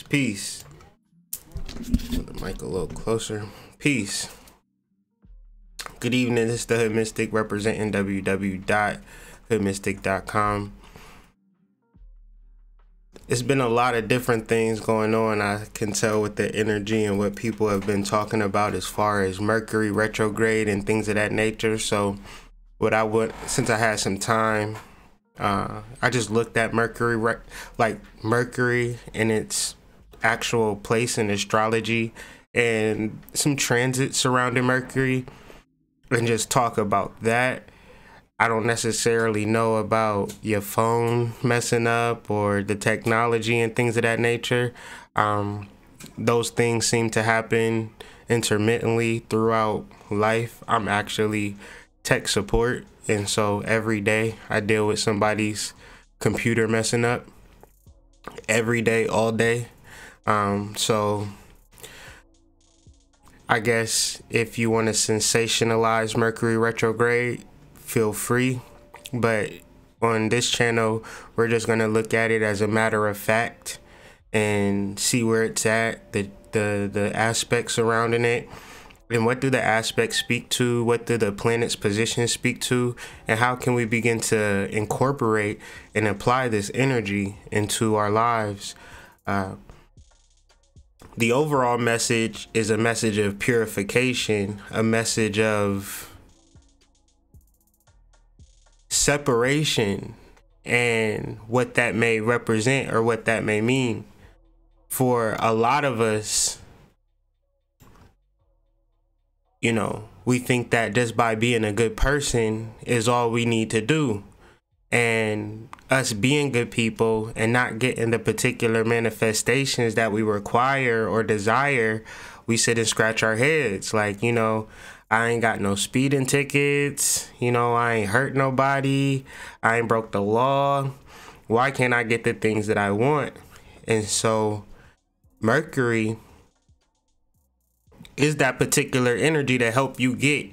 Peace. Put the mic a little closer. Peace. Good evening. This is the Hood Mystic representing www.hoodmystic.com. It's been a lot of different things going on. I can tell with the energy and what people have been talking about as far as Mercury Retrograde and things of that nature. So since I had some time, I just looked at Mercury, Mercury and its actual place in astrology and some transits surrounding Mercury, and just talk about that. I don't necessarily know about your phone messing up or the technology and things of that nature. Those things seem to happen intermittently throughout life. I'm actually tech support, and so every day I deal with somebody's computer messing up every day, all day. So I guess if you want to sensationalize Mercury retrograde, feel free, but on this channel we're just going to look at it as a matter of fact and see where it's at, the aspects surrounding it, and what do the aspects speak to, what do the planet's positions speak to, and how can we begin to incorporate and apply this energy into our lives. The overall message is a message of purification, a message of separation, and what that may represent or what that may mean. For a lot of us, we think that just by being a good person is all we need to do. And us being good people and not getting the particular manifestations that we require or desire, we sit and scratch our heads like, I ain't got no speeding tickets, I ain't hurt nobody, I ain't broke the law. Why can't I get the things that I want? And so Mercury is that particular energy to help you get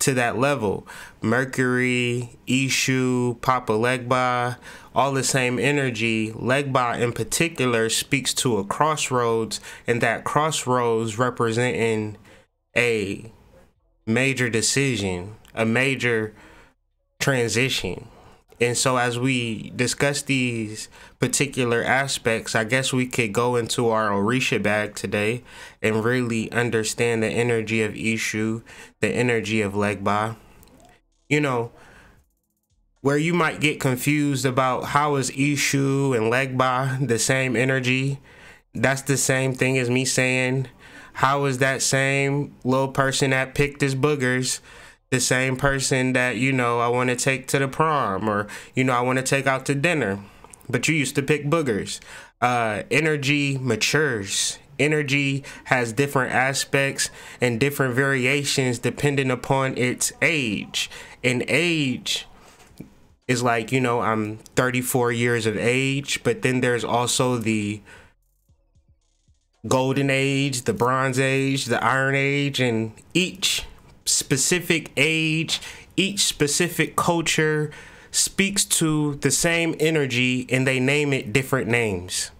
to that level. Mercury, Ishu, Papa Legba, all the same energy. Legba in particular speaks to a crossroads, and that crossroads representing a major decision, a major transition. And so as we discuss these particular aspects, I guess we could go into our Orisha bag today and really understand the energy of Ishu, the energy of Legba. Where you might get confused about how is Ishu and Legba the same energy, that's the same thing as me saying, how is that same little person that picked his boogers the same person that, I want to take to the prom, or, I want to take out to dinner, but you used to pick boogers. Energy matures. Energy has different aspects and different variations depending upon its age. And age is like, I'm 34 years of age, but then there's also the golden age, the bronze age, the iron age, and each specific age, each specific culture speaks to the same energy, and they name it different names.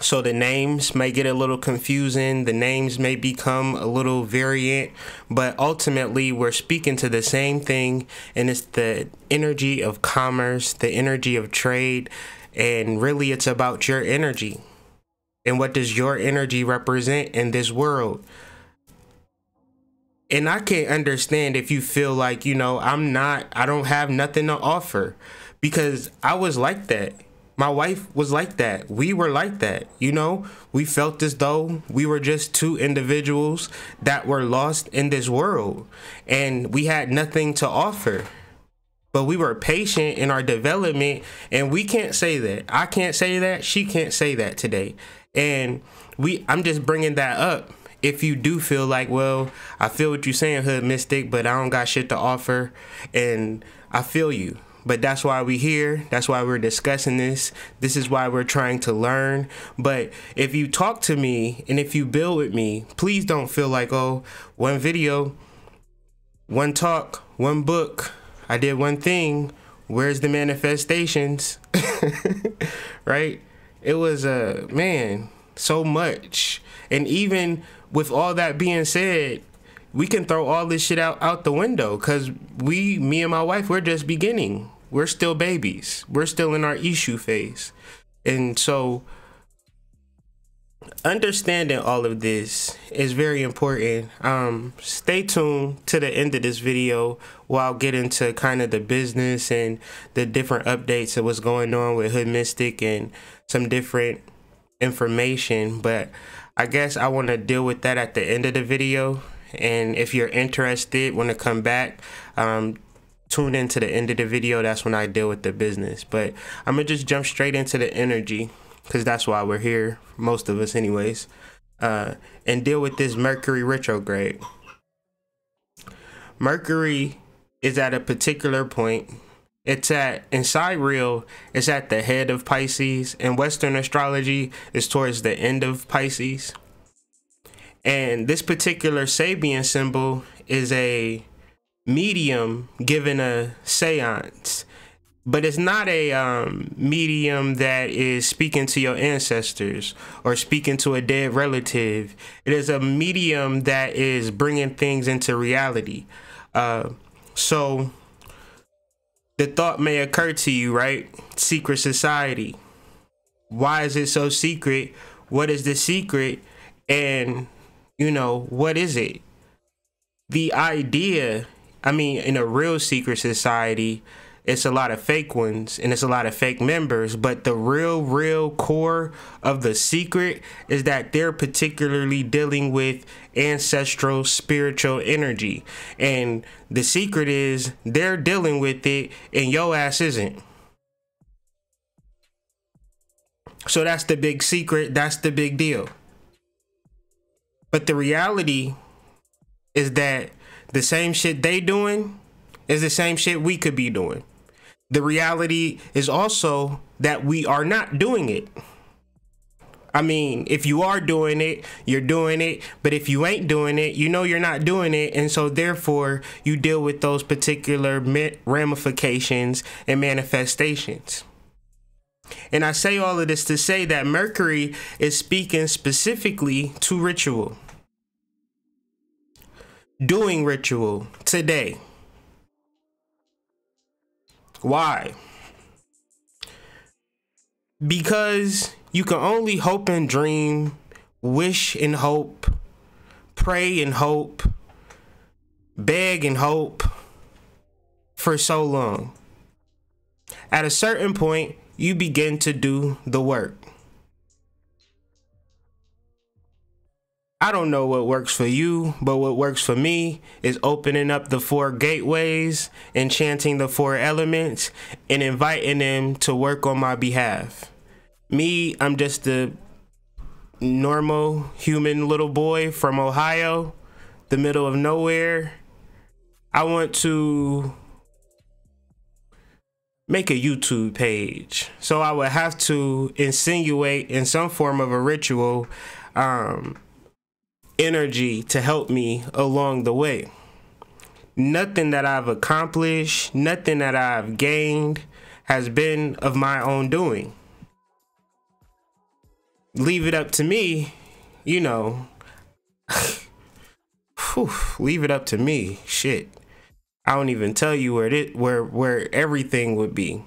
So the names may get a little confusing, the names may become a little variant, but ultimately we're speaking to the same thing, and it's the energy of commerce, the energy of trade, and really it's about your energy. And what does your energy represent in this world? And I can't understand if you feel like, I don't have nothing to offer, because I was like that. My wife was like that. We were like that. We felt as though we were just two individuals that were lost in this world, and we had nothing to offer. But we were patient in our development, and we can't say that. I can't say that. She can't say that today. And I'm just bringing that up. If you do feel like, well, I feel what you're saying, Hood Mystic, but I don't got shit to offer, and I feel you. But that's why we're here. That's why we're discussing this. This is why we're trying to learn. But if you talk to me and if you build with me, please don't feel like, oh, one video, one talk, one book, I did one thing. Where's the manifestations? Right? it was man, so much. And even with all that being said, we can throw all this shit out the window, because me and my wife, we're just beginning. We're still babies. We're still in our issue phase. And so understanding all of this is very important. Stay tuned to the end of this video while I'll get into kind of the business and the different updates of what's going on with Hood Mystic and some different information. But I guess I want to deal with that at the end of the video. And if you're interested, want to come back, tune into the end of the video. That's when I deal with the business. But I'm going to just jump straight into the energy, because that's why we're here, most of us anyways, and deal with this Mercury retrograde. Mercury is at a particular point. It's in sidereal, it's at the head of Pisces, and Western astrology is towards the end of Pisces. And this particular Sabian symbol is a medium given a seance. But it's not a medium that is speaking to your ancestors or speaking to a dead relative. It is a medium that is bringing things into reality. So the thought may occur to you, right? Secret society. Why is it so secret? What is the secret? And, you know, what is it? The idea, I mean, in a real secret society, it's a lot of fake ones and it's a lot of fake members, but the real core of the secret is that they're particularly dealing with ancestral spiritual energy. And the secret is they're dealing with it and your ass isn't. So that's the big secret. That's the big deal. But the reality is that the same shit they doing is the same shit we could be doing. The reality is also that we are not doing it. I mean, if you are doing it, you're doing it. But if you ain't doing it, you know you're not doing it. And so therefore, you deal with those particular ramifications and manifestations. And I say all of this to say that Mercury is speaking specifically to ritual. Doing ritual today. Why? Because you can only hope and dream, wish and hope, pray and hope, beg and hope for so long. At a certain point, you begin to do the work. I don't know what works for you, but what works for me is opening up the 4 gateways, enchanting the 4 elements, and inviting them to work on my behalf. Me, I'm just a normal human little boy from Ohio, the middle of nowhere. I want to make a YouTube page. So I would have to insinuate in some form of a ritual, energy to help me along the way. Nothing that I've accomplished, nothing that I've gained has been of my own doing. Leave it up to me, you know. Leave it up to me. Shit. I don't even tell you where everything would be.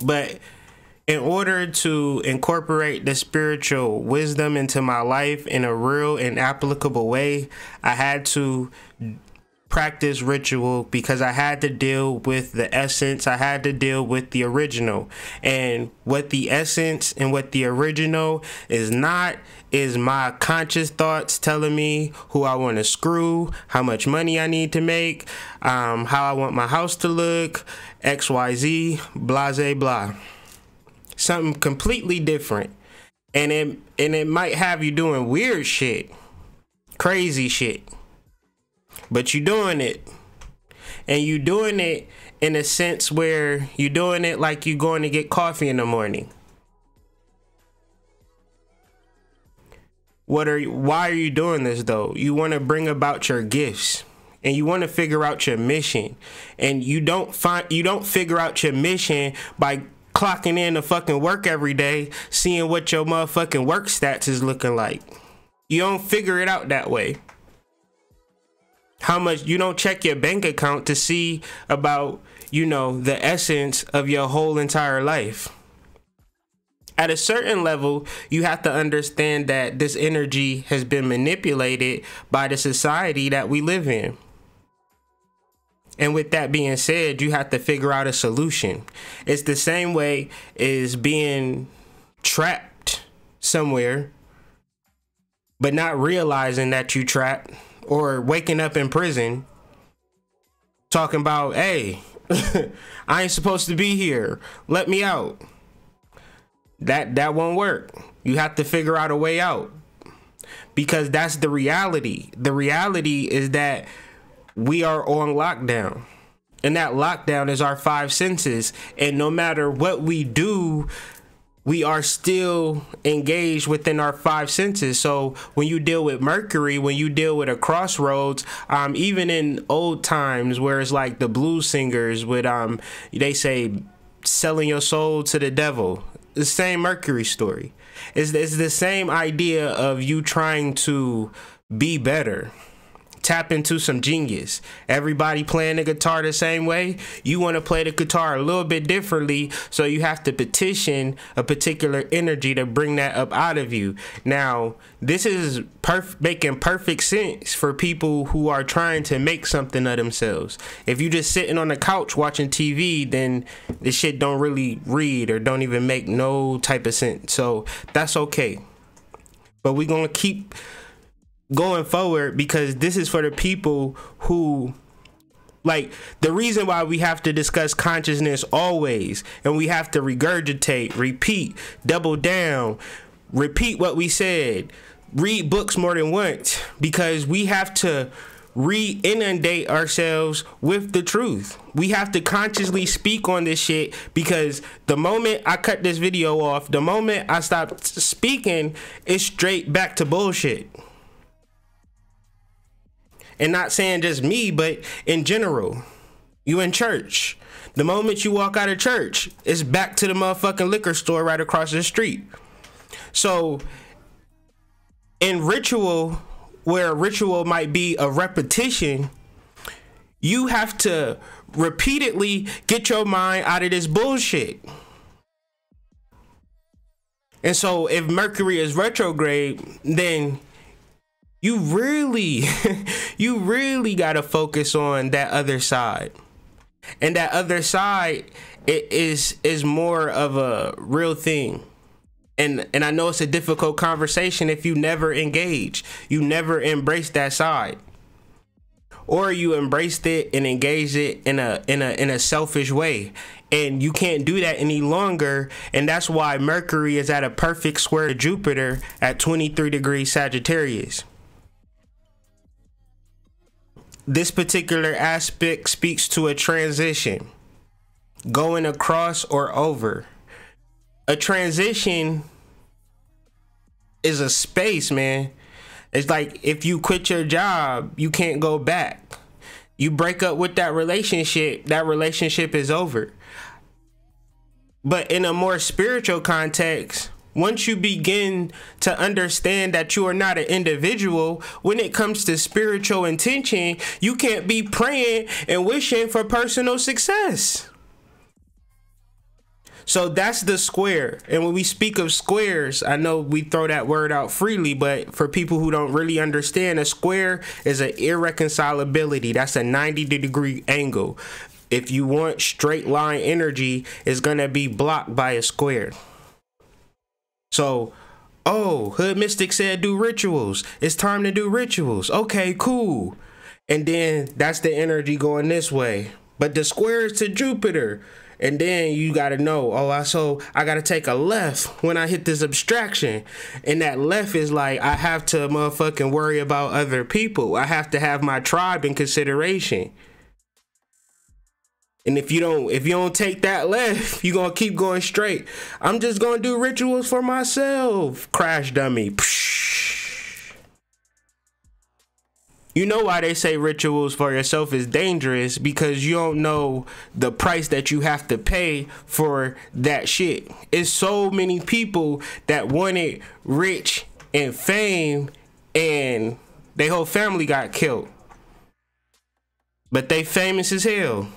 But in order to incorporate the spiritual wisdom into my life in a real and applicable way, I had to practice ritual, because I had to deal with the essence. I had to deal with the original. And what the essence and what the original is not is my conscious thoughts telling me who I want to screw, how much money I need to make, how I want my house to look, XYZ, blase blah. Something completely different. And it might have you doing weird shit, crazy shit, but you're doing it. And you're doing it in a sense where you're doing it like you're going to get coffee in the morning. Why are you doing this though? You want to bring about your gifts. And you want to figure out your mission. And you don't figure out your mission by clocking in to fucking work every day, seeing what your motherfucking work stats is looking like. You don't figure it out that way. How much you don't check your bank account to see about, you know, the essence of your whole entire life. At a certain level, you have to understand that this energy has been manipulated by the society that we live in. And with that being said, you have to figure out a solution. It's the same way as being trapped somewhere, but not realizing that you trapped, or waking up in prison talking about, hey, I ain't supposed to be here. Let me out. That won't work. You have to figure out a way out, because that's the reality. The reality is that we are on lockdown, and that lockdown is our 5 senses. And no matter what we do, we are still engaged within our 5 senses. So when you deal with Mercury, when you deal with a crossroads, even in old times where it's like the blues singers would, they say, selling your soul to the devil. The same Mercury story. It's the same idea of you trying to be better. Tap into some genius. Everybody playing the guitar the same way. You want to play the guitar a little bit differently, so you have to petition a particular energy to bring that up out of you. Now, this is making perfect sense for people who are trying to make something of themselves. If you just sitting on the couch watching TV, then this shit don't really read or don't even make no type of sense. So that's okay. But we're gonna keep going forward, because this is for the people who, like, the reason why we have to discuss consciousness always, and we have to regurgitate, repeat, double down, repeat what we said, read books more than once, because we have to re-inundate ourselves with the truth. We have to consciously speak on this shit, because the moment I cut this video off, the moment I stop speaking, it's straight back to bullshit. And not saying just me, but in general. You in church. The moment you walk out of church, it's back to the motherfucking liquor store right across the street. So in ritual, where a ritual might be a repetition, you have to repeatedly get your mind out of this bullshit. And so if Mercury is retrograde, then you really gotta focus on that other side. And that other side is more of a real thing. And I know it's a difficult conversation if you never engage. You never embrace that side. Or you embraced it and engaged it in a selfish way. And you can't do that any longer. And that's why Mercury is at a perfect square to Jupiter at 23 degrees Sagittarius. This particular aspect speaks to a transition, going across or over. A transition is a space, man. It's like if you quit your job, you can't go back. You break up with that relationship is over. But in a more spiritual context, once you begin to understand that you are not an individual, when it comes to spiritual intention, you can't be praying and wishing for personal success. So that's the square. And when we speak of squares, I know we throw that word out freely, but for people who don't really understand, a square is an irreconcilability. That's a 90-degree angle. If you want straight line energy, it's going to be blocked by a square. So, oh, Hood Mystic said do rituals. It's time to do rituals. Okay, cool. And then that's the energy going this way. But the square is to Jupiter. And then you got to know, oh, I got to take a left when I hit this abstraction. And that left is like, I have to motherfucking worry about other people. I have to have my tribe in consideration. And if you don't take that left, you're going to keep going straight. I'm just going to do rituals for myself. Crash dummy. You You know why they say rituals for yourself is dangerous? Because you don't know the price that you have to pay for that shit. It's so many people that wanted rich and fame and their whole family got killed. But they famous as hell.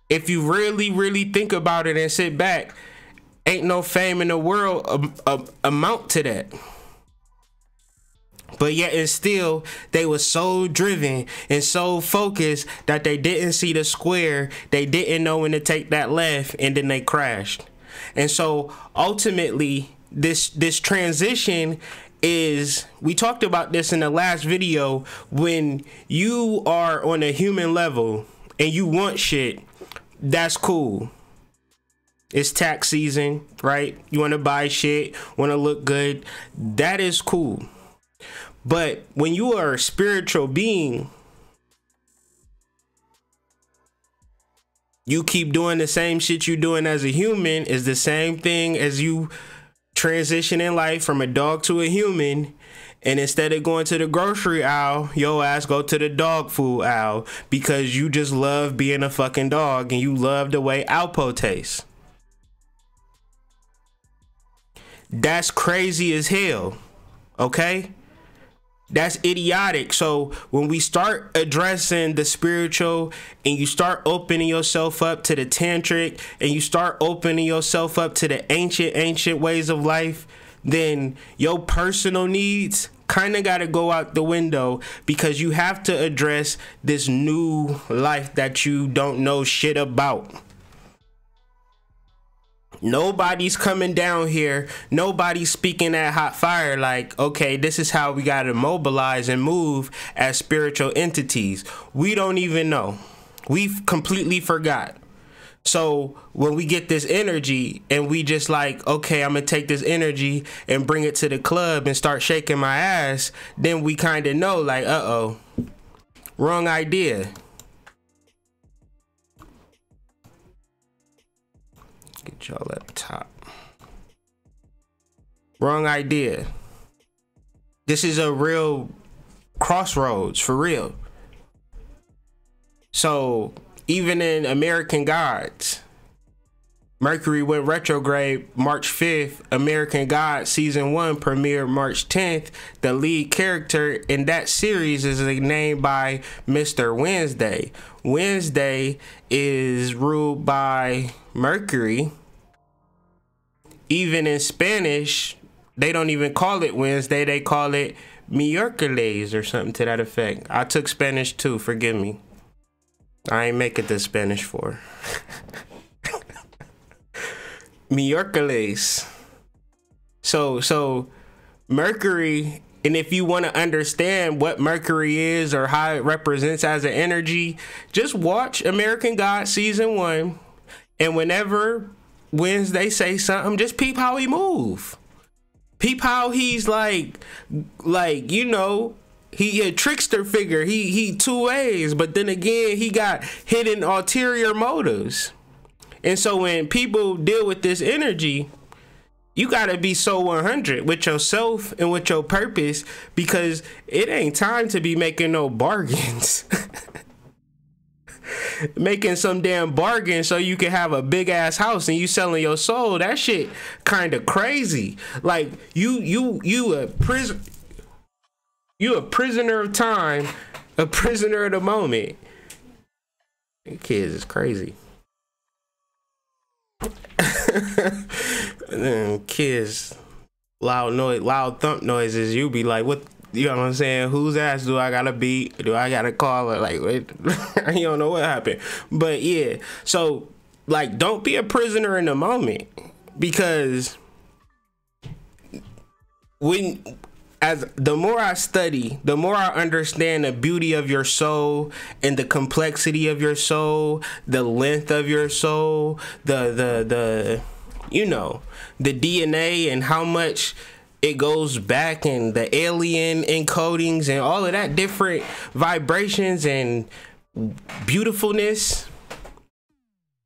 If you really, really think about it and sit back, ain't no fame in the world amount to that. But yet and still, they were so driven and so focused that they didn't see the square. They didn't know when to take that left, and then they crashed. And so ultimately, this transition is, we talked about this in the last video, when you are on a human level and you want shit, that's cool. It's tax season, right? You want to buy shit, want to look good. That is cool. But when you are a spiritual being, you keep doing the same shit you doing as a human. Is the same thing as you transition in life from a dog to a human. And instead of going to the grocery aisle, your ass go to the dog food aisle because you just love being a fucking dog and you love the way Alpo tastes. That's crazy as hell. Okay? That's idiotic. So when we start addressing the spiritual and you start opening yourself up to the tantric and you start opening yourself up to the ancient ways of life, then your personal needs kind of got to go out the window, because you have to address this new life that you don't know shit about. Nobody's coming down here. Nobody's speaking that hot fire like, okay, this is how we got to mobilize and move as spiritual entities. We don't even know. We've completely forgot. So when we get this energy and we just like, okay, I'm going to take this energy and bring it to the club and start shaking my ass, then we kind of know like, uh-oh, wrong idea. Get y'all up top. Wrong idea. This is a real crossroads, for real. So even in American Gods, Mercury went retrograde March 5th. American Gods season 1 premiered March 10th. The lead character in that series is named by Mr. Wednesday. Wednesday is ruled by Mercury. Even in Spanish, they don't even call it Wednesday. They call it miércoles or something to that effect. I took Spanish too, forgive me. I ain't make it to Spanish for. Miércoles. So Mercury, and if you want to understand what Mercury is or how it represents as an energy, just watch American Gods season 1, and whenever Wednesday say something, just peep how he move. Peep how he's like you know, he a trickster figure. He two ways, but then again, he got hidden ulterior motives. And so when people deal with this energy, you gotta be so 100 with yourself and with your purpose, because it ain't time to be making no bargains. Making some damn bargain so you can have a big ass house and you selling your soul. That shit kind of crazy. Like you a prisoner of time, a prisoner of the moment. Kids is crazy. Kids, loud thump noises. You be like, what? You know what I'm saying? Whose ass do I gotta beat? Do I gotta call her? Like, you don't know what happened. But yeah, so like, don't be a prisoner in the moment, because the more I study, the more I understand the beauty of your soul and the complexity of your soul, the length of your soul, the you know, the DNA and how much it goes back, and the alien encodings and all of that different vibrations and beautifulness.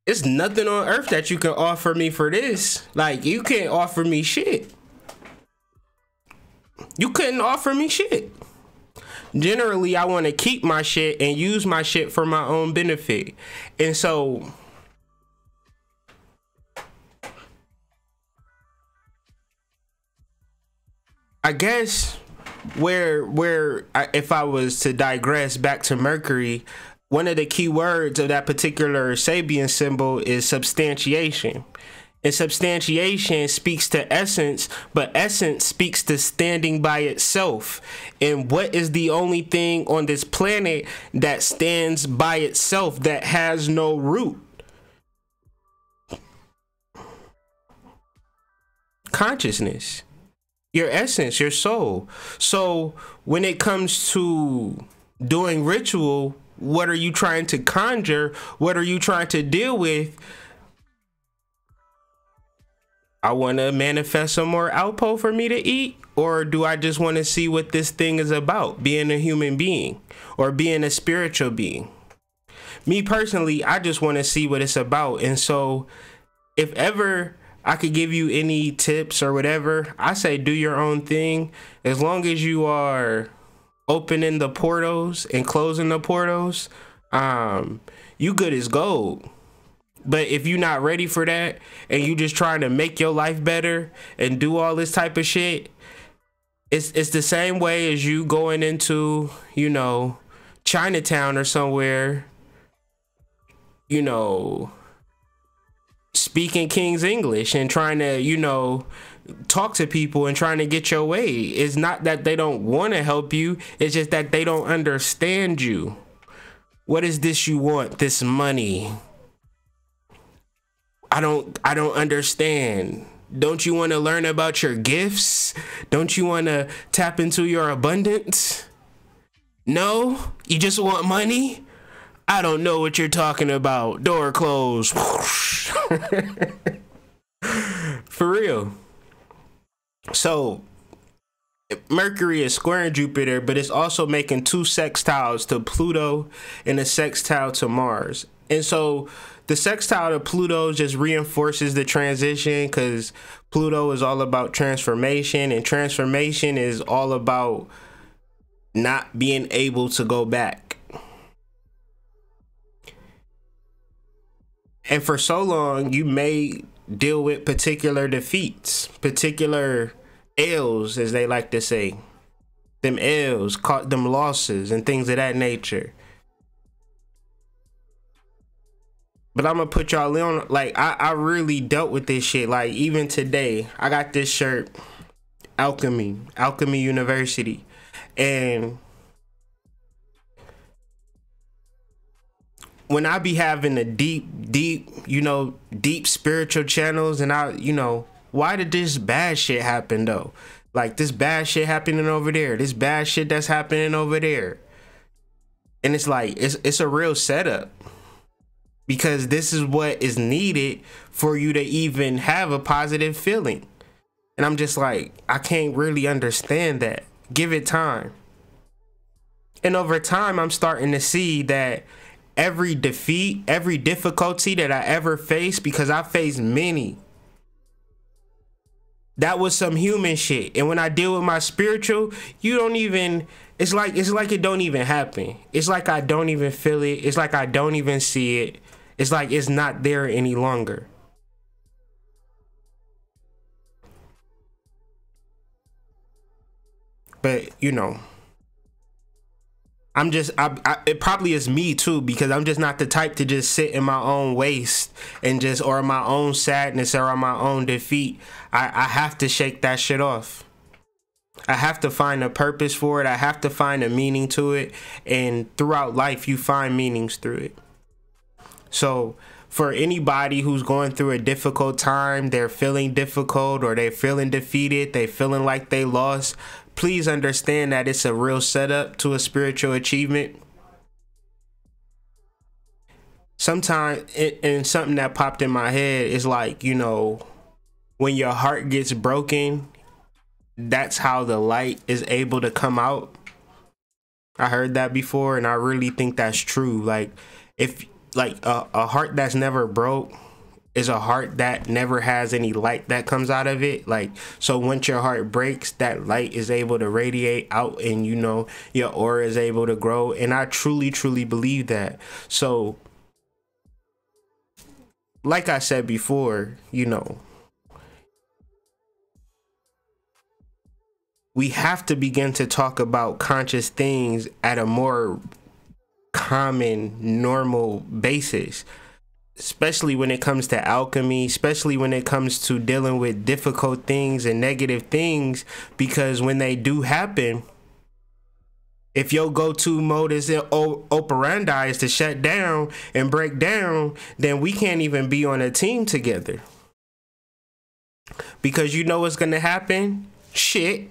It's nothing on earth that you can offer me for this. Like, you can't offer me shit. You couldn't offer me shit. generally I want to keep my shit and use my shit for my own benefit. And so I guess if I was to digress back to Mercury, one of the key words of that particular Sabian symbol is substantiation. And substantiation speaks to essence, but essence speaks to standing by itself. And what is the only thing on this planet that stands by itself, that has no root? Consciousness. Your essence, your soul. So when it comes to doing ritual, what are you trying to conjure? What are you trying to deal with? I want to manifest some more Alpo for me to eat? Or do I just want to see what this thing is about, being a human being or being a spiritual being? Me personally, I just want to see what it's about. And so if ever I could give you any tips or whatever, I say do your own thing. As long as you are opening the portals and closing the portals, you good as gold. But if you're not ready for that and you just trying to make your life better and do all this type of shit, it's the same way as you going into, you know, Chinatown or somewhere, you know, speaking King's English and trying to, you know, talk to people and trying to get your way. It's not that they don't want to help you. It's just that they don't understand you. What is this you want? This money. I don't understand. Don't you want to learn about your gifts? Don't you want to tap into your abundance? No? You just want money? I don't know what you're talking about. Door closed. For real. So Mercury is squaring Jupiter, but it's also making 2 sextiles to Pluto and a sextile to Mars. And so the sextile to Pluto just reinforces the transition, because Pluto is all about transformation, and transformation is all about not being able to go back. And for so long, you may deal with particular defeats, particular L's, as they like to say. Them L's, caught them losses and things of that nature. But I'm gonna put y'all on, like, I really dealt with this shit. Like, even today, I got this shirt, Alchemy University. And when I be having a deep, you know, deep spiritual channels, and I, you know, why did this bad shit happen though? Like, this bad shit happening over there, this bad shit that's happening over there. And it's like, it's a real setup, because this is what is needed for you to even have a positive feeling. And I'm just like, I can't really understand that. Give it time. And over time, I'm starting to see that every defeat, every difficulty that I ever faced, because I faced many, that was some human shit. And when I deal with my spiritual, you don't even, it's like it don't even happen. It's like I don't even feel it. It's like I don't even see it. It's like it's not there any longer. But, you know, I'm just, it probably is me too, because I'm just not the type to just sit in my own waste and just, or my own sadness or my own defeat. I have to shake that shit off. I have to find a purpose for it. I have to find a meaning to it. And throughout life, you find meanings through it. So for anybody who's going through a difficult time, they're feeling difficult, or they're feeling defeated, they feeling like they lost, please understand that it's a real setup to a spiritual achievement. Sometimes, and something that popped in my head is like, you know, when your heart gets broken, that's how the light is able to come out. I heard that before, and I really think that's true. Like, if like a heart that's never broke, is a heart that never has any light that comes out of it. Like, so once your heart breaks, that light is able to radiate out, and you know, your aura is able to grow. And I truly believe that. So like I said before, you know, we have to begin to talk about conscious things at a more common, normal basis, especially when it comes to alchemy, especially when it comes to dealing with difficult things and negative things, because when they do happen, if your go-to modus operandi is to shut down and break down, then we can't even be on a team together. Because you know what's going to happen? Shit.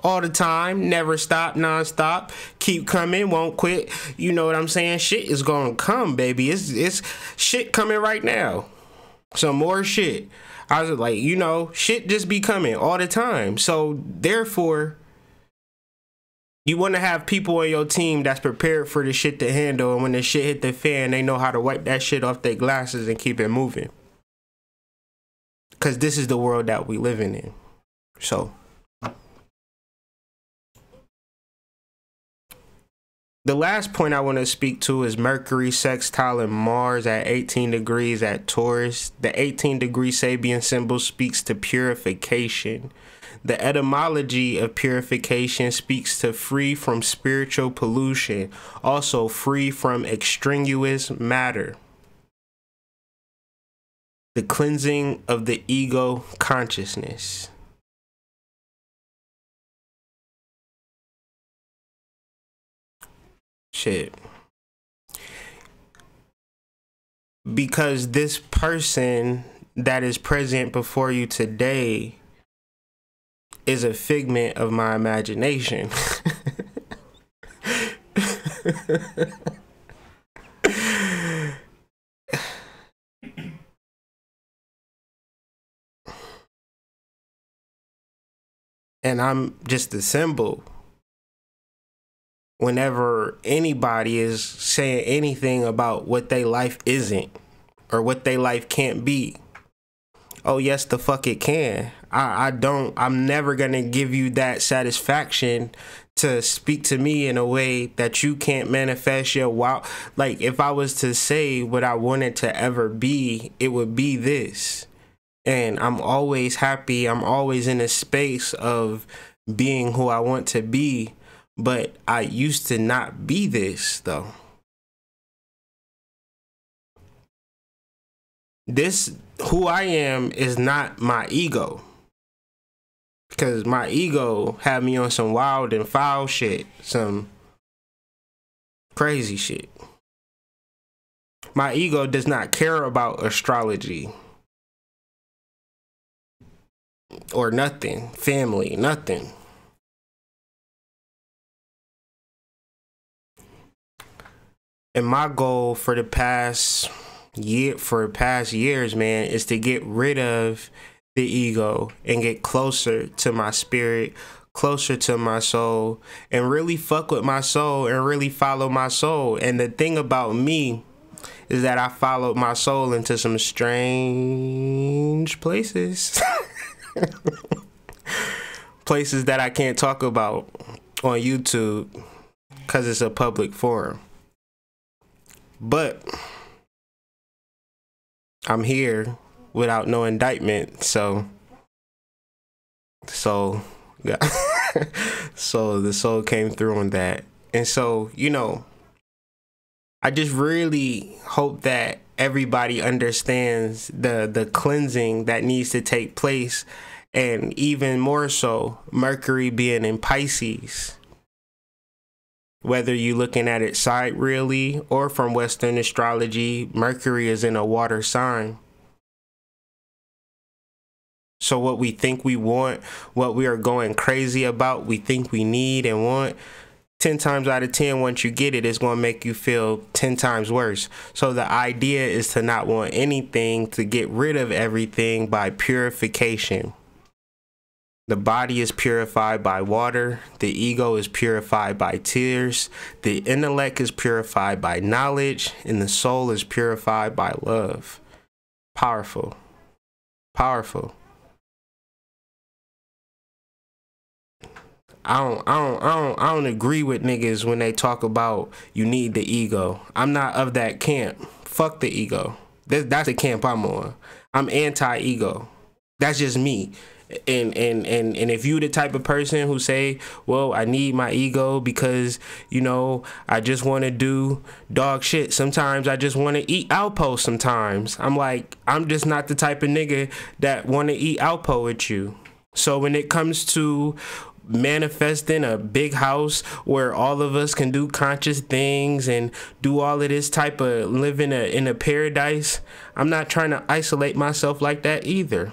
All the time, never stop, non-stop, keep coming, won't quit. You know what I'm saying? Shit is gonna come, baby. It's shit coming right now. Some more shit. I was like, you know, shit just be coming all the time. So therefore, you want to have people on your team that's prepared for the shit to handle, and when the shit hit the fan, they know how to wipe that shit off their glasses and keep it moving. Because this is the world that we living in. So the last point I want to speak to is Mercury sextile Mars at 18 degrees at Taurus. The 18-degree Sabian symbol speaks to purification. The etymology of purification speaks to free from spiritual pollution, also free from extraneous matter. The cleansing of the ego consciousness. Shit. Because this person that is present before you today is a figment of my imagination. And I'm just a symbol. Whenever anybody is saying anything about what their life isn't or what their life can't be, oh yes, the fuck it can. I'm never gonna give you that satisfaction to speak to me in a way that you can't manifest your wow. Like, if I was to say what I wanted to ever be, it would be this. And I'm always happy. I'm always in a space of being who I want to be. But I used to not be this, though. This, who I am, is not my ego. Because my ego had me on some wild and foul shit. Some crazy shit. My ego does not care about astrology. Or nothing. Family, nothing. And my goal for the past years, man, is to get rid of the ego and get closer to my spirit, closer to my soul, and really fuck with my soul and really follow my soul. And the thing about me is that I followed my soul into some strange places. Places that I can't talk about on YouTube because it's a public forum. But I'm here without no indictment, so yeah. So the soul came through on that. And so, you know, I just really hope that everybody understands the cleansing that needs to take place, and even more so, Mercury being in Pisces. Whether you're looking at it sidereally or from Western astrology, Mercury is in a water sign. So what we think we want, what we are going crazy about, we think we need and want, 10 times out of 10, once you get it, it's going to make you feel 10 times worse. So the idea is to not want anything, to get rid of everything by purification. The body is purified by water. The ego is purified by tears. The intellect is purified by knowledge. And the soul is purified by love. Powerful. Powerful. I don't agree with niggas when they talk about you need the ego. I'm not of that camp. Fuck the ego. That's the camp I'm on. I'm anti-ego. That's just me. And if you the type of person who say, well, I need my ego because, you know, I just want to do dog shit. Sometimes I just want to eat Alpo sometimes. I'm like, I'm just not the type of nigga that want to eat Alpo with you. So when it comes to manifesting a big house where all of us can do conscious things and do all of this type of living in a paradise, I'm not trying to isolate myself like that either.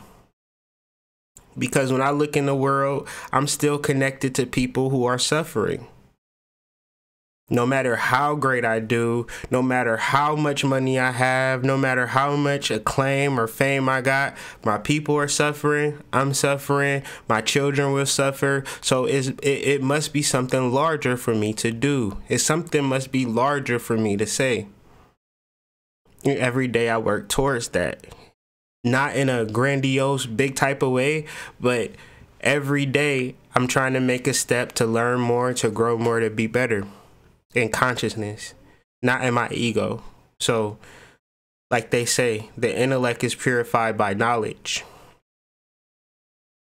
Because when I look in the world, I'm still connected to people who are suffering. No matter how great I do, no matter how much money I have, no matter how much acclaim or fame I got, my people are suffering, I'm suffering, my children will suffer. So it must be something larger for me to do. Something must be larger for me to say. Every day I work towards that. Not in a grandiose, big type of way, but every day I'm trying to make a step to learn more, to grow more, to be better. In consciousness, not in my ego. So, like they say, the intellect is purified by knowledge.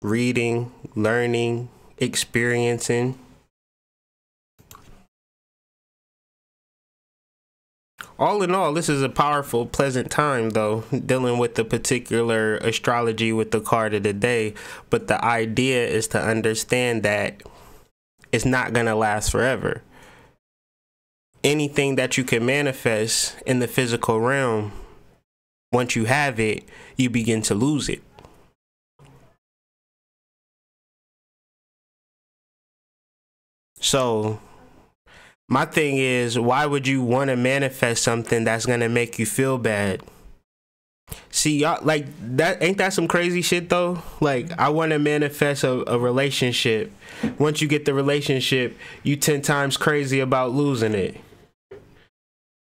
Reading, learning, experiencing. All in all, this is a powerful, pleasant time, though, dealing with the particular astrology with the card of the day. But the idea is to understand that it's not going to last forever. Anything that you can manifest in the physical realm, once you have it, you begin to lose it. So my thing is, why would you want to manifest something that's going to make you feel bad? See, y'all, like, that ain't that some crazy shit though? Like, I want to manifest a relationship. Once you get the relationship, you 10 times crazy about losing it.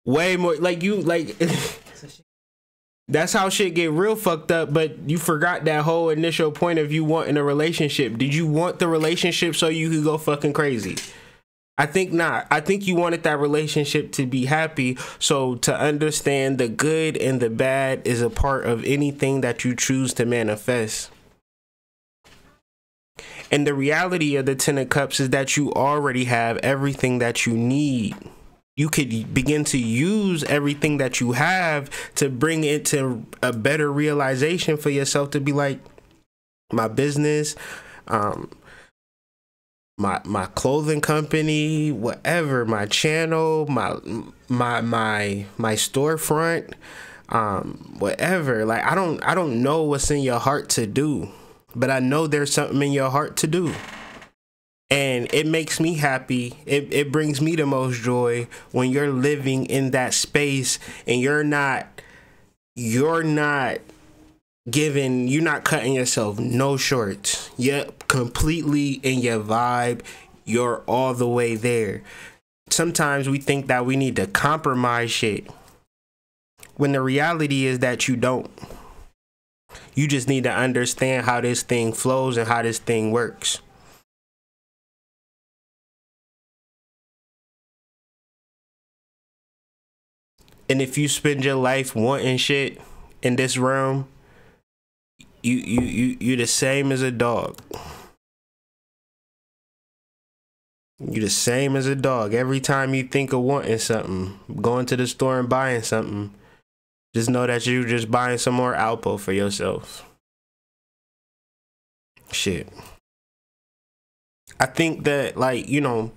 Way more, like, you, like, that's how shit get real fucked up. But you forgot that whole initial point of you wanting a relationship. Did you want the relationship so you could go fucking crazy? I think not. I think you wanted that relationship to be happy. So to understand the good and the bad is a part of anything that you choose to manifest. And the reality of the 10 of Cups is that you already have everything that you need. You could begin to use everything that you have to bring it to a better realization for yourself, to be like, my business, my clothing company, whatever, my channel, my storefront, whatever. Like, I don't know what's in your heart to do, but I know there's something in your heart to do. And it makes me happy. It brings me the most joy when you're living in that space and you're not cutting yourself no shorts. You're completely in your vibe. You're all the way there. Sometimes we think that we need to compromise shit, when the reality is that you don't. You just need to understand how this thing flows and how this thing works. And if you spend your life wanting shit in this realm, you're the same as a dog. You're the same as a dog. Every time you think of wanting something, going to the store and buying something, just know that you're just buying some more Alpo for yourself. Shit. I think that, like, you know,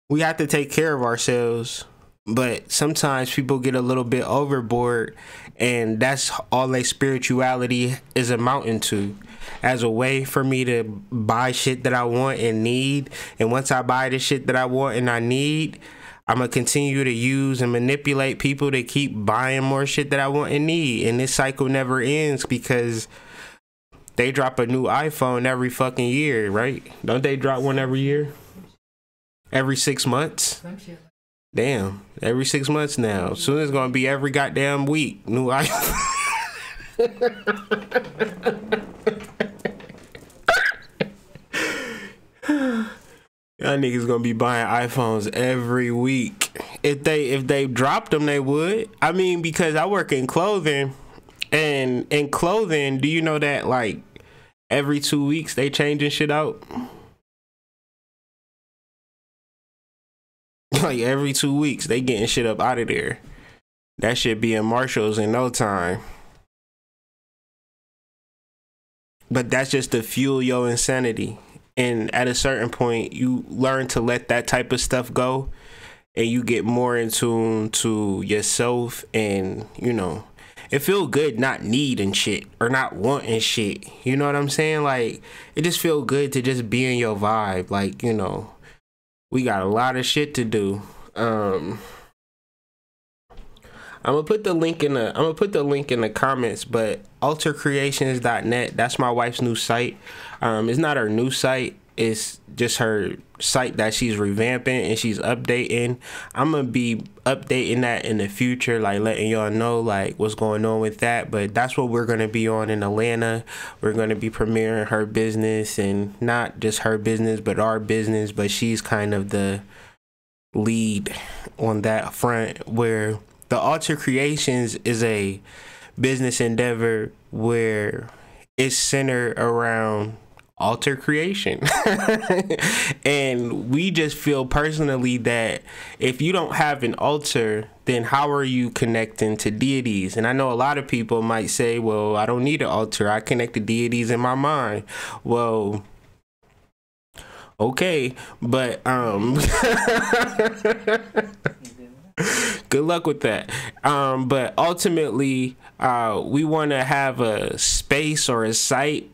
we have to take care of ourselves. But sometimes people get a little bit overboard, and that's all their spirituality is amounting to, as a way for me to buy shit that I want and need. And once I buy the shit that I want and I need, I'm going to continue to use and manipulate people to keep buying more shit that I want and need. And this cycle never ends, because they drop a new iPhone every fucking year, right? Don't they drop one every year? Every 6 months? Damn, every 6 months now. Soon it's gonna be every goddamn week. New iPhone. Y'all niggas gonna be buying iPhones every week. If they dropped them, they would. I mean, because I work in clothing, and in clothing, do you know that like every 2 weeks they changing shit out? Like every 2 weeks they getting shit up out of there. That shit be in Marshalls in no time. But that's just to fuel your insanity. And at a certain point, you learn to let that type of stuff go, and you get more in tune to yourself. And you know, it feel good not needing shit or not wanting shit. You know what I'm saying? Like, it just feel good to just be in your vibe. Like, you know, we got a lot of shit to do. I'm gonna put the link in the comments, but altercreations.net, that's my wife's new site. It's not her new site, it's just her site that she's revamping and she's updating. I'm gonna be updating that in the future, like letting y'all know like what's going on with that. But that's what we're gonna be on in Atlanta. We're gonna be premiering her business, and not just her business but our business, but she's kind of the lead on that front, where the Alter Creations is a business endeavor where it's centered around alter creation. And we just feel personally that if you don't have an altar, then how are you connecting to deities? And I know a lot of people might say, well, I don't need an altar, I connect to deities in my mind. Well, okay, but good luck with that. But ultimately, we want to have a space or a site,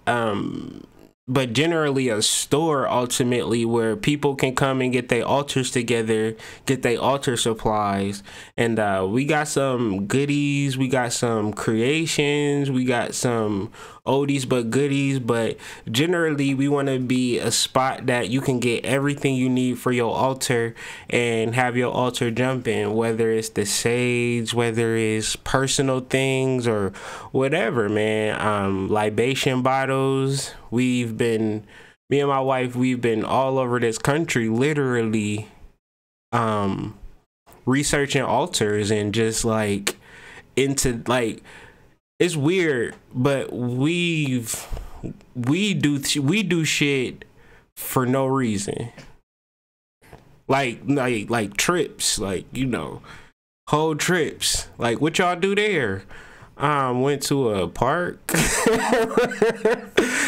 but generally a store ultimately, where people can come and get their altars together, get their altar supplies. And we got some goodies, we got some creations, we got some oldies but goodies. But generally we want to be a spot that you can get everything you need for your altar and have your altar jumping, whether it's the sage, whether it's personal things or whatever, man. Libation bottles. Me and my wife, we've been all over this country literally researching altars, and just like into like, it's weird, but we do shit for no reason. Like trips, like, you know, whole trips. Like, what y'all do there? Went to a park.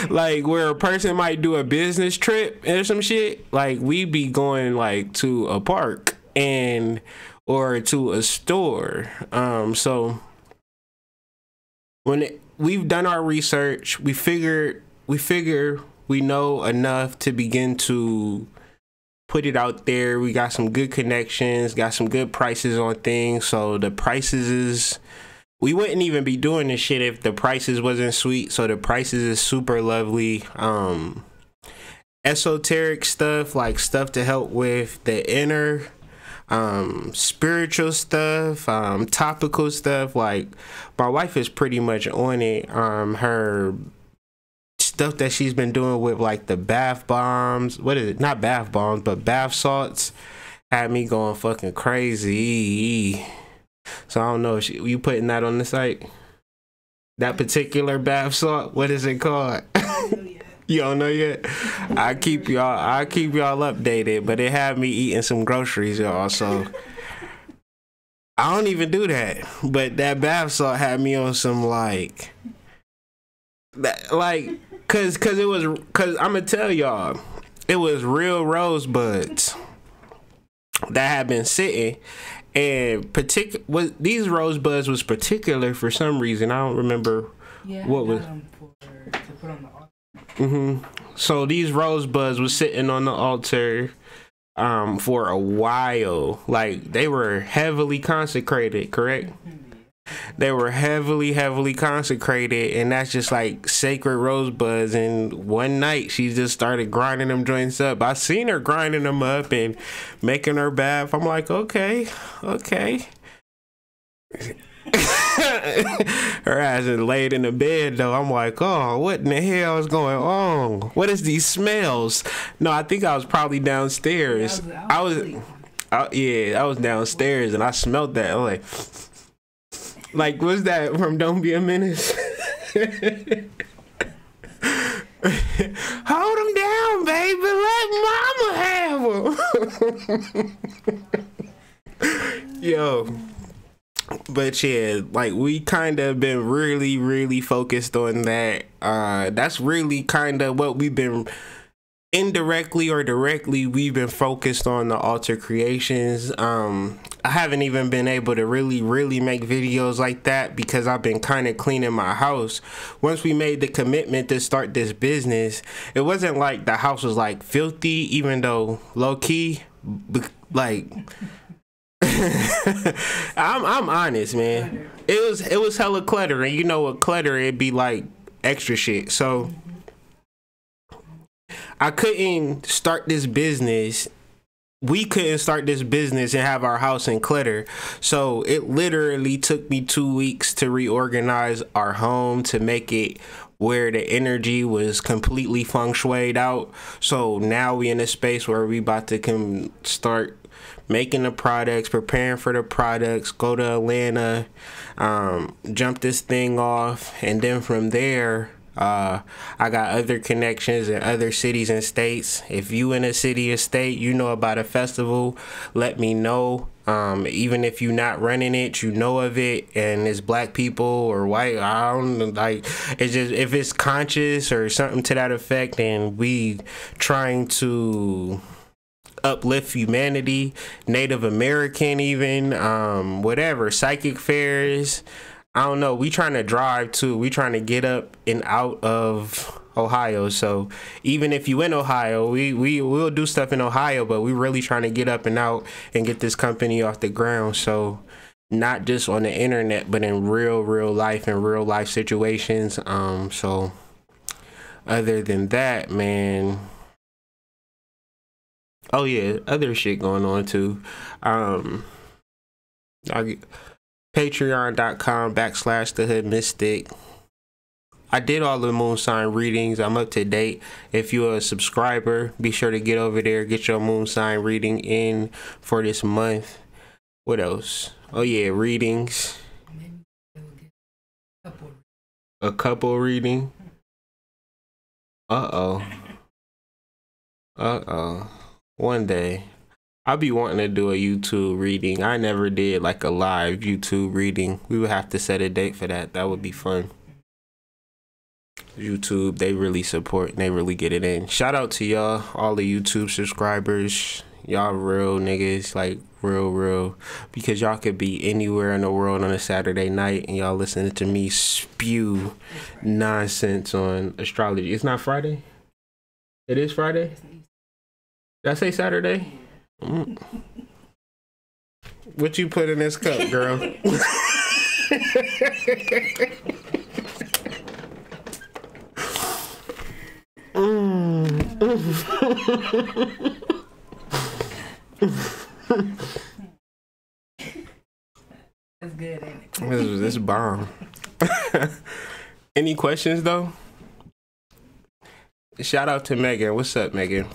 Like, where a person might do a business trip or some shit. Like, we be going like to a park or to a store. So when we've done our research, we figure we know enough to begin to put it out there. We got some good connections, got some good prices on things. So the prices is, we wouldn't even be doing this shit if the prices wasn't sweet. So the prices is super lovely. Esoteric stuff, like stuff to help with the inner, spiritual stuff, topical stuff. Like, my wife is pretty much on it. Her stuff that she's been doing with like the bath bombs, what is it, not bath bombs but bath salts, had me going fucking crazy. So I don't know if you putting that on the site, that particular bath salt, what is it called? You don't know yet? I keep y'all updated, but it had me eating some groceries, y'all. So I don't even do that, but that bath salt had me on some like that, like, cause I'm gonna tell y'all, it was real rosebuds that had been sitting, and these rosebuds was particular for some reason. I don't remember what was. To put on the altar. So these rosebuds was sitting on the altar for a while. Like, they were heavily consecrated, correct? They were heavily consecrated, and that's just like sacred rosebuds. And one night she just started grinding them joints up. I seen her grinding them up and making her bath. I'm like, okay. Her ass is laid in the bed though. I'm like, oh, what in the hell is going on? What is these smells? No, I think I was probably downstairs. I was downstairs and I smelled that. I'm like, what's that from Don't Be a Menace? Hold him down, baby. Let mama have him. Yo. But yeah, like we kind of been really focused on that. That's really kind of what we've been indirectly or directly. We've been focused on the altar creations. I haven't even been able to really make videos like that because I've been kind of cleaning my house. Once we made the commitment to start this business, it wasn't like the house was like filthy, even though low key, like. I'm honest, man. It was hella clutter, and you know what clutter, it'd be like extra shit. So I couldn't start this business. We couldn't start this business and have our house in clutter. So it literally took me 2 weeks to reorganize our home to make it where the energy was completely feng shuied out. So now we in a space where we about to start making the products, preparing for the products, go to Atlanta, jump this thing off, and then from there, I got other connections in other cities and states. If you in a city or state, you know about a festival, let me know. Even if you're not running it, you know of it, and it's black people or white, I don't know, like, it's just, if it's conscious or something to that effect, and we trying to uplift humanity, Native American even, whatever, psychic fairs, I don't know, we trying to drive too, we trying to get up and out of Ohio. So even if you in Ohio, we'll do stuff in Ohio, but we really trying to get up and out and get this company off the ground. So not just on the internet, but in real life and real life situations. So other than that, man, oh yeah, other shit going on too. Patreon.com/thehoodmystic. I did all the moon sign readings. I'm up to date. If you're a subscriber, be sure to get over there, get your moon sign reading in for this month. What else? Oh yeah, readings. A couple reading. Uh-oh. One day. I'll be wanting to do a YouTube reading. I never did like a live YouTube reading. We would have to set a date for that. That would be fun. YouTube, they really support and they really get it in. Shout out to y'all, all the YouTube subscribers. Y'all real niggas, like real, because y'all could be anywhere in the world on a Saturday night and y'all listening to me spew nonsense on astrology. It's not Friday? It is Friday? Did I say Saturday? What you put in this cup, girl? That's good, ain't it? This bomb. Any questions though? Shout out to Megan. What's up, Megan?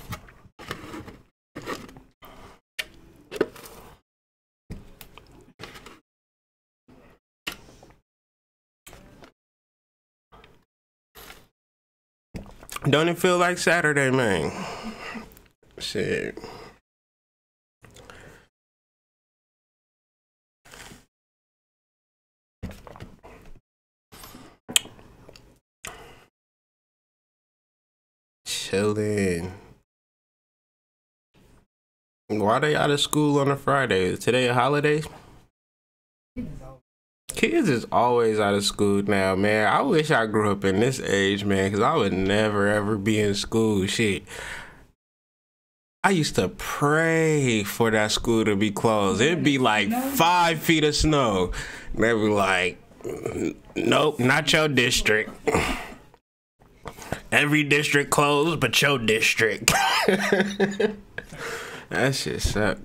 Don't it feel like Saturday, man? Shit. Chilling. Why they out of school on a Friday? Is today a holiday? Kids is always out of school now, man. I wish I grew up in this age, man, because I would never, ever be in school. Shit. I used to pray for that school to be closed. It'd be like 5 feet of snow. They'd be like, nope, not your district. Every district closed but your district. That shit suck.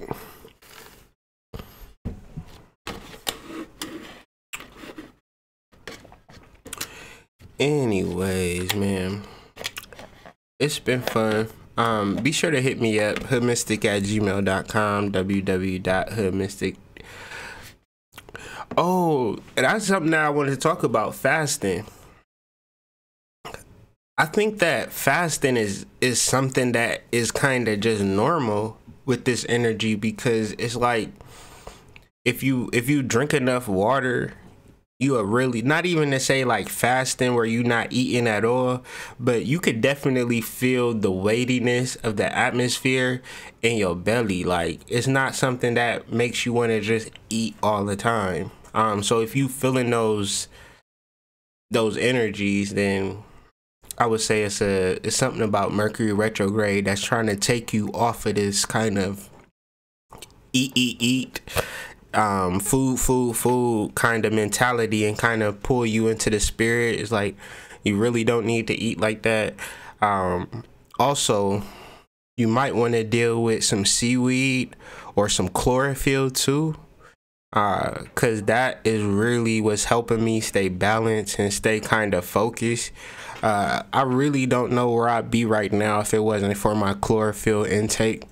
Anyways, man, it's been fun. Be sure to hit me up, hoodmystic@gmail.com, www.hoodmystic. Oh, and that's something that I wanted to talk about, fasting. I think that fasting is something that is kind of just normal with this energy, because it's like if you drink enough water, you are really, not even to say like fasting where you not eating at all, but you could definitely feel the weightiness of the atmosphere in your belly. Like, it's not something that makes you want to just eat all the time. So if you feeling those energies, then I would say it's something about Mercury retrograde that's trying to take you off of this kind of eat food kind of mentality, and kind of pull you into the spirit. It's like you really don't need to eat like that. Also, you might want to deal with some seaweed or some chlorophyll too, because that is really what's helping me stay balanced and stay kind of focused. I really don't know where I'd be right now if it wasn't for my chlorophyll intake,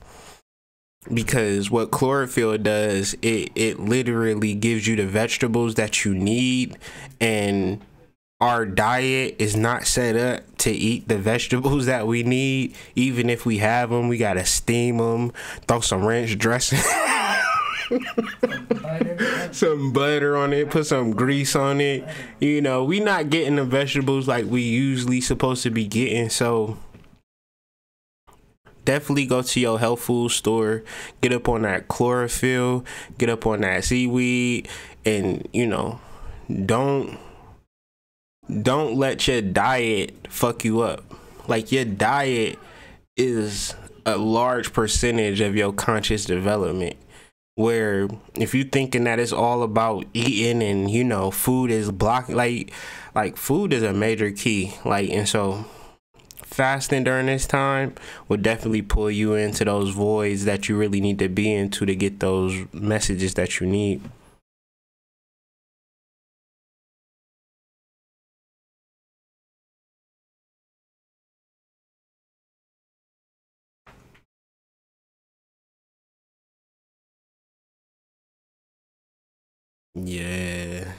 because what chlorophyll does, it literally gives you the vegetables that you need, and our diet is not set up to eat the vegetables that we need. Even if we have them, we gotta steam them, throw some ranch dressing some butter on it, put some grease on it. You know, we not getting the vegetables like we usually supposed to be getting. So definitely go to your health food store, get up on that chlorophyll, get up on that seaweed, and you know, don't let your diet fuck you up. Like, your diet is a large percentage of your conscious development, where if you thinking that it's all about eating and, you know, food is blocking, like food is a major key. Like, and so fasting during this time will definitely pull you into those voids that you really need to be into to get those messages that you need. Yeah.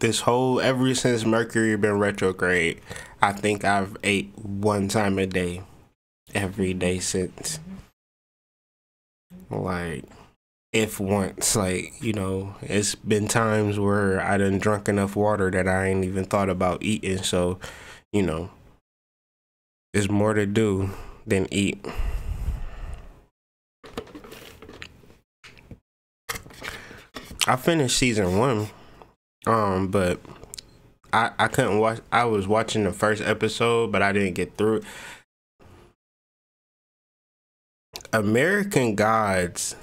This whole, ever since Mercury been retrograde, I think I've ate one time a day, every day since. Like, if once, like, you know, it's been times where I done drunk enough water that I ain't even thought about eating. So, you know, there's more to do than eat. I finished season 1, but I couldn't watch. I was watching the first episode, but I didn't get through it. American Gods,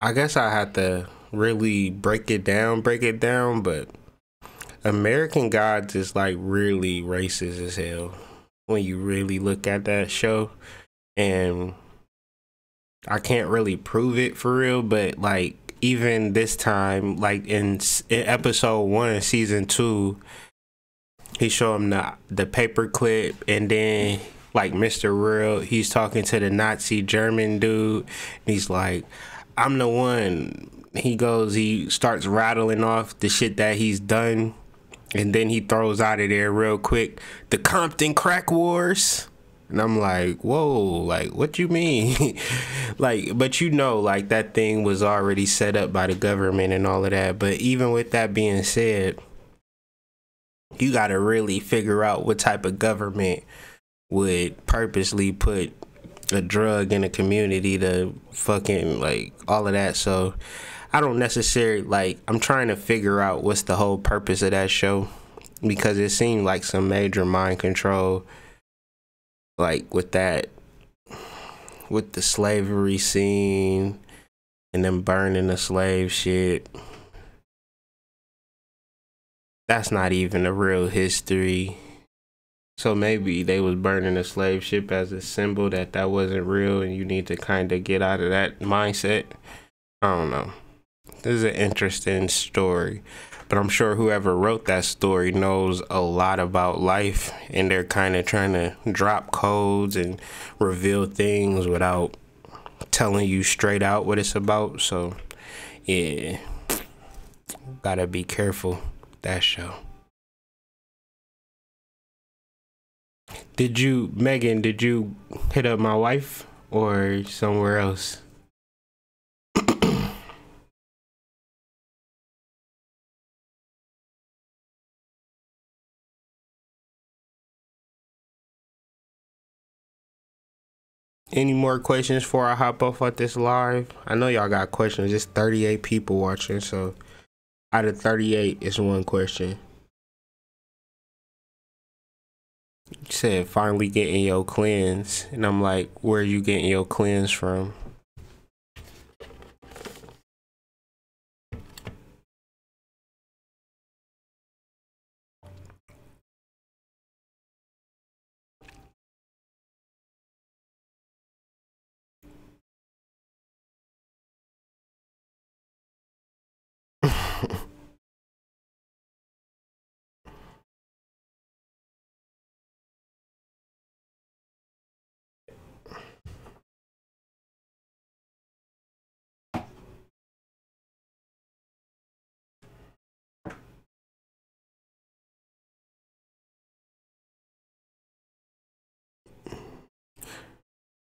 I guess I had to really break it down, but American Gods is like really racist as hell when you really look at that show. And I can't really prove it for real, but like, even this time, like in episode 1 season 2, he showed him the paper clip, and then like Mr. Real, he's talking to the Nazi German dude, and he's like, I'm the one. He starts rattling off the shit that he's done, and then he throws out of there real quick, the Compton crack wars. And I'm like, whoa, like, what you mean? Like, but you know, like, that thing was already set up by the government and all of that. But even with that being said, you got to really figure out what type of government would purposely put a drug in a community to fucking, like, all of that. So I don't necessarily, like, I'm trying to figure out what's the whole purpose of that show, because it seemed like some major mind control, like with the slavery scene and them burning the slave shit. That's not even a real history. So maybe they was burning a slave ship as a symbol that wasn't real, and you need to kind of get out of that mindset. I don't know. This is an interesting story, but I'm sure whoever wrote that story knows a lot about life, and they're kind of trying to drop codes and reveal things without telling you straight out what it's about. So yeah, gotta be careful with that show. Megan, did you hit up my wife or somewhere else? Any more questions before I hop off at this live? I know y'all got questions. It's 38 people watching, so out of 38, it's one question. You said finally getting your cleanse, and I'm like, where are you getting your cleanse from?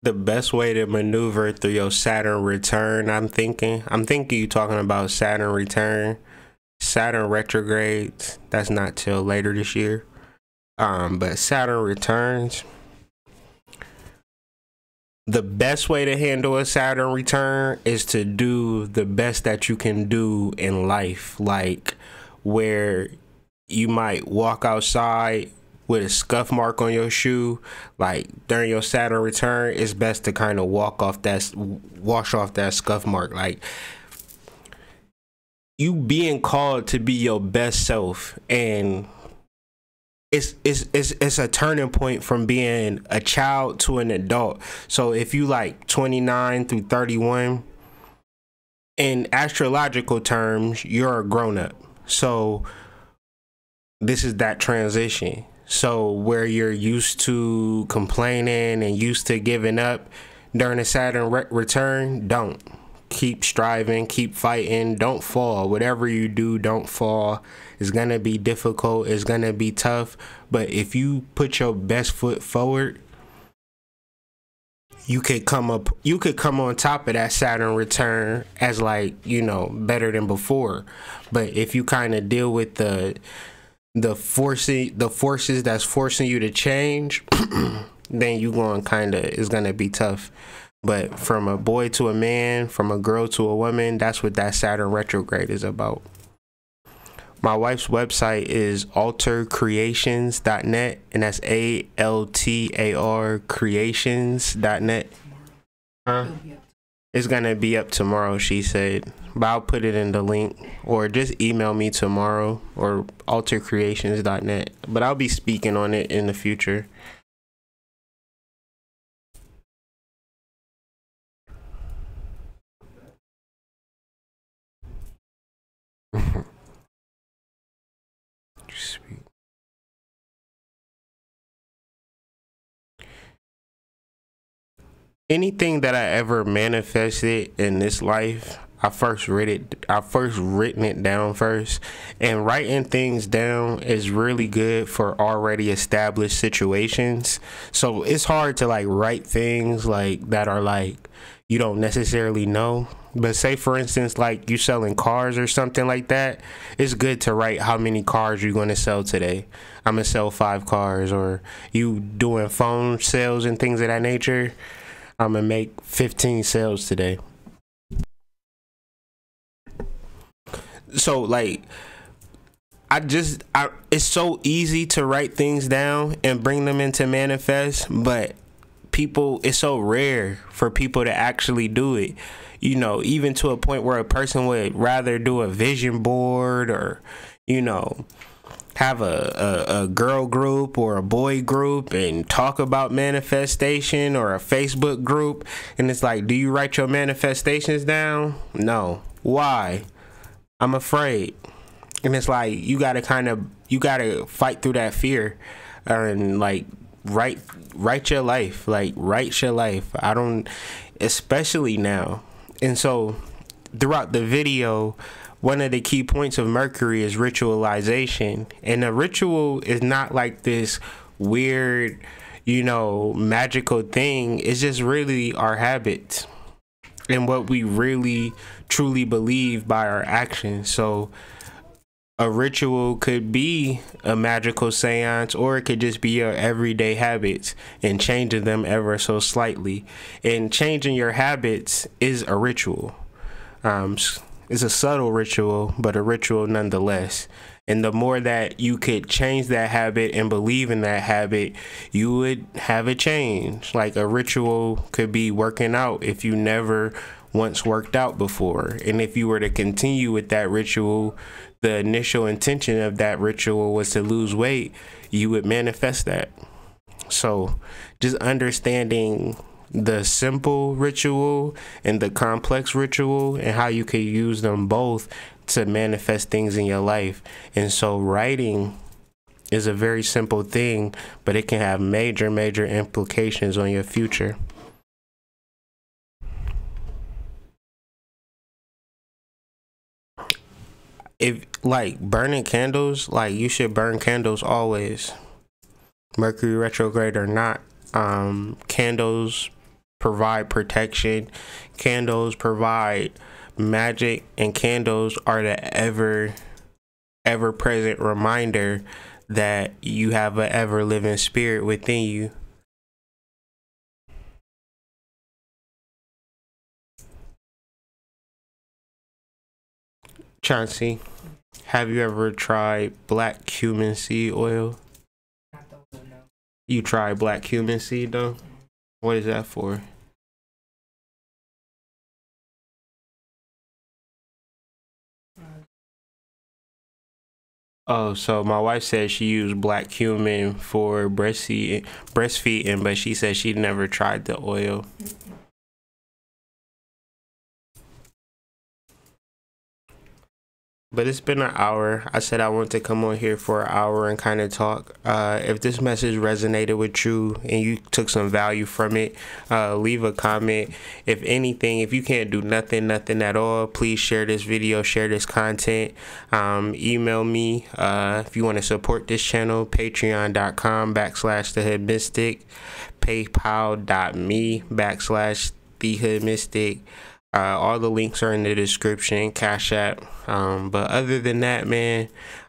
The best way to maneuver through your Saturn return, I'm thinking you talking about Saturn return. Saturn retrogrades, that's not till later this year. But Saturn returns. The best way to handle a Saturn return is to do the best that you can do in life. Like where you might walk outside with a scuff mark on your shoe, like during your Saturn return, it's best to kind of wash off that scuff mark. Like you being called to be your best self, and it's a turning point from being a child to an adult. So if you like 29 through 31, in astrological terms, you're a grown up. So this is that transition. So where you're used to complaining and used to giving up during a Saturn return, don't. Keep striving, keep fighting, don't fall. Whatever you do, don't fall. It's gonna be difficult, it's gonna be tough, but if you put your best foot forward, you could come on top of that Saturn return as like, you know, better than before. But if you kind of deal with the forces that's forcing you to change, then you going it's gonna be tough. But from a boy to a man, from a girl to a woman, that's what that Saturn retrograde is about. My wife's website is altercreations.net, and that's ALTAR creations.net. It's gonna be up tomorrow, she said, but I'll put it in the link, or just email me tomorrow, or altercreations.net. But I'll be speaking on it in the future. Anything that I ever manifested in this life, I first written it down first. And writing things down is really good for already established situations. So it's hard to like write things like that are like you don't necessarily know. But say for instance, like you selling cars or something like that, it's good to write how many cars you're going to sell today. I'm gonna sell 5 cars. Or you doing phone sales and things of that nature, I'm gonna make 15 sales today. So like it's so easy to write things down and bring them into manifest, but it's so rare for people to actually do it. You know, even to a point where a person would rather do a vision board or, you know, have a girl group or a boy group and talk about manifestation, or a Facebook group, and it's like, do you write your manifestations down? No. Why? I'm afraid. And it's like, you gotta fight through that fear, and like write your life. Like, write your life. I don't, especially now. And so throughout the video, one of the key points of Mercury is ritualization. And a ritual is not like this weird, magical thing. It's just really our habits and what we really truly believe by our actions. So a ritual could be a magical seance, or it could just be your everyday habits and changing them ever so slightly. And changing your habits is a ritual. It's a subtle ritual, but a ritual nonetheless. And the more that you could change that habit and believe in that habit, you would have a change. Like, a ritual could be working out if you never once worked out before. And if you were to continue with that ritual, the initial intention of that ritual was to lose weight, you would manifest that. So just understanding the simple ritual and the complex ritual, and how you can use them both to manifest things in your life. And so writing is a very simple thing, but it can have major implications on your future. If like burning candles, like, you should burn candles always, Mercury retrograde or not. Candles provide protection, candles provide magic, and candles are the ever present reminder that you have an ever living spirit within you. Chauncey, have you ever tried black cumin seed oil? You tried black cumin seed though? What is that for? Oh, so my wife said she used black cumin for breastfeeding, but she said she'd never tried the oil. But it's been an hour. I said I wanted to come on here for an hour and kind of talk. If this message resonated with you and you took some value from it, leave a comment. If anything, if you can't do nothing at all, please share this video, share this content. Email me if you want to support this channel, patreon.com/thehoodmystic, paypal.me/thehoodmystic. All the links are in the description, Cash App. But other than that, man,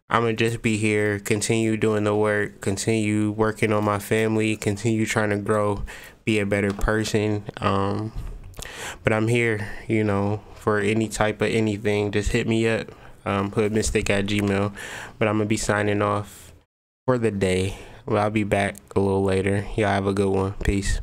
I'm gonna just be here, continue doing the work, continue working on my family, continue trying to grow, be a better person. But I'm here, for any type of anything. Just hit me up, hoodmystic@gmail. But I'm gonna be signing off for the day. Well, I'll be back a little later. Y'all have a good one. Peace.